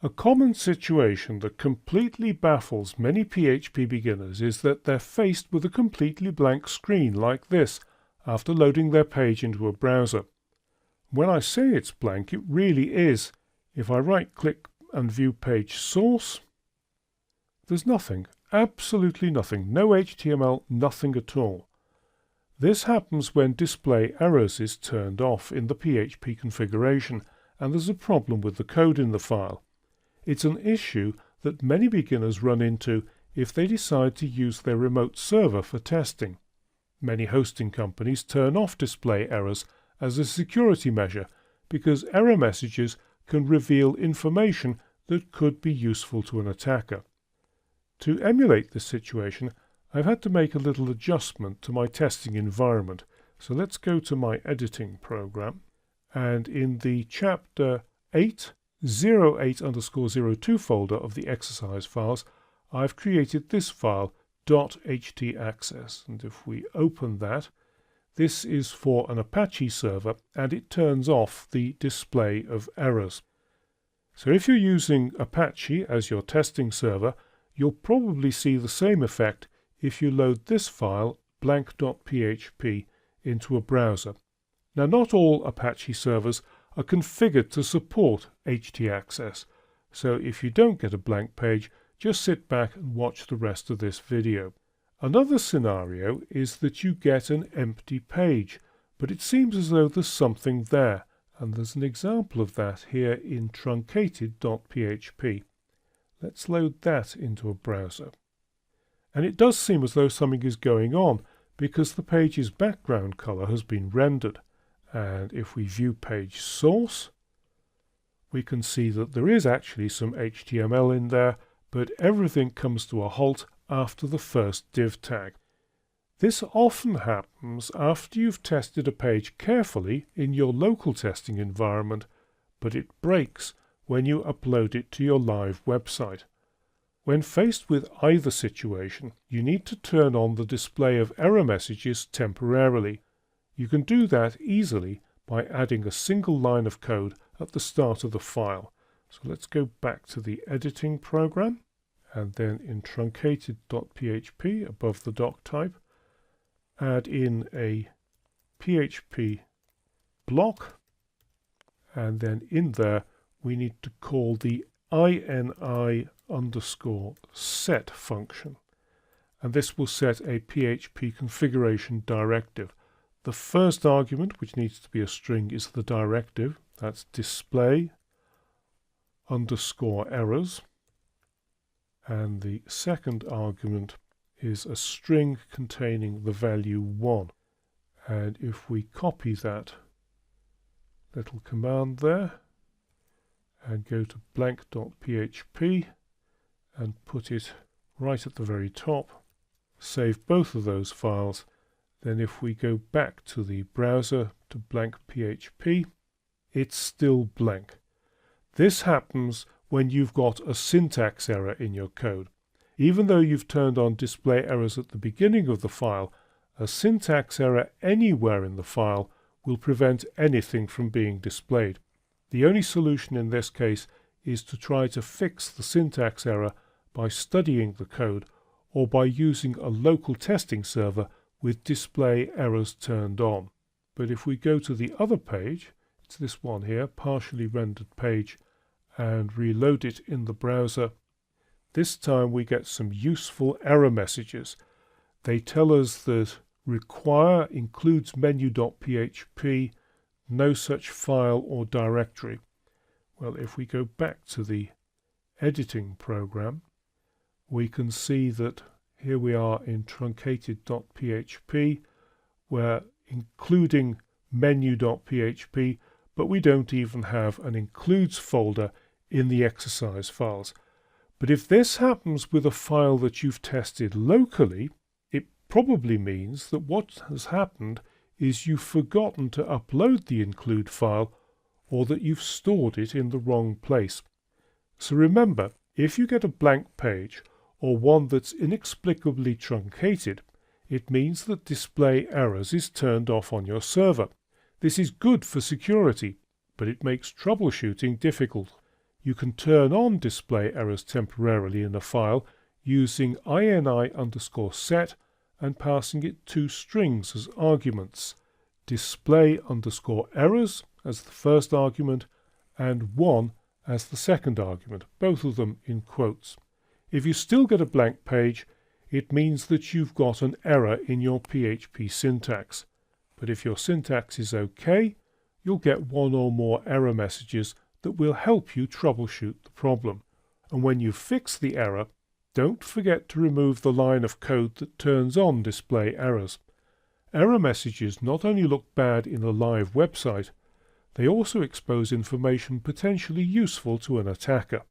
A common situation that completely baffles many PHP beginners is that they're faced with a completely blank screen like this after loading their page into a browser. When I say it's blank, it really is. If I right-click and view page source, there's nothing, absolutely nothing, no HTML, nothing at all. This happens when display errors is turned off in the PHP configuration and there's a problem with the code in the file. It's an issue that many beginners run into if they decide to use their remote server for testing. Many hosting companies turn off display errors as a security measure because error messages can reveal information that could be useful to an attacker. To emulate this situation, I've had to make a little adjustment to my testing environment. So let's go to my editing program, and in the chapter 08/02 folder of the exercise files, I've created this file .htaccess, and if we open that, this is for an Apache server and it turns off the display of errors. So if you're using Apache as your testing server, you'll probably see the same effect if you load this file blank.php into a browser. Now, not all Apache servers are configured to support htaccess, so if you don't get a blank page, just sit back and watch the rest of this video. Another scenario is that you get an empty page, but it seems as though there's something there, and there's an example of that here in truncated.php. Let's load that into a browser. And it does seem as though something is going on because the page's background color has been rendered. And if we view page source, we can see that there is actually some HTML in there, but everything comes to a halt after the first div tag. This often happens after you've tested a page carefully in your local testing environment, but it breaks when you upload it to your live website. When faced with either situation, you need to turn on the display of error messages temporarily. You can do that easily by adding a single line of code at the start of the file. So let's go back to the editing program, and then in truncated.php above the doc type, add in a PHP block, and then in there we need to call the ini_set function, and this will set a PHP configuration directive. The first argument, which needs to be a string, is the directive. That's display_errors, and the second argument is a string containing the value 1. And if we copy that little command there and go to blank.php and put it right at the very top, save both of those files, then if we go back to the browser to blank.php, it's still blank. This happens when you've got a syntax error in your code. Even though you've turned on display errors at the beginning of the file, a syntax error anywhere in the file will prevent anything from being displayed. The only solution in this case is to try to fix the syntax error by studying the code or by using a local testing server with display errors turned on. But if we go to the other page, it's this one here, partially rendered page, and reload it in the browser, this time we get some useful error messages. They tell us that require includes menu.php, no such file or directory. Well, if we go back to the editing program, we can see that here we are in truncated.php. We're including menu.php, but we don't even have an includes folder in the exercise files. But if this happens with a file that you've tested locally, it probably means that what has happened is you've forgotten to upload the include file, or that you've stored it in the wrong place. So remember, if you get a blank page or one that's inexplicably truncated, it means that display errors is turned off on your server. This is good for security, but it makes troubleshooting difficult. You can turn on display errors temporarily in a file using ini_set and passing it 2 strings as arguments, display_errors as the first argument and 1 as the second argument, both of them in quotes. If you still get a blank page, it means that you've got an error in your PHP syntax. But if your syntax is okay, you'll get 1 or more error messages that will help you troubleshoot the problem. And when you fix the error, don't forget to remove the line of code that turns on display errors. Error messages not only look bad in a live website, they also expose information potentially useful to an attacker.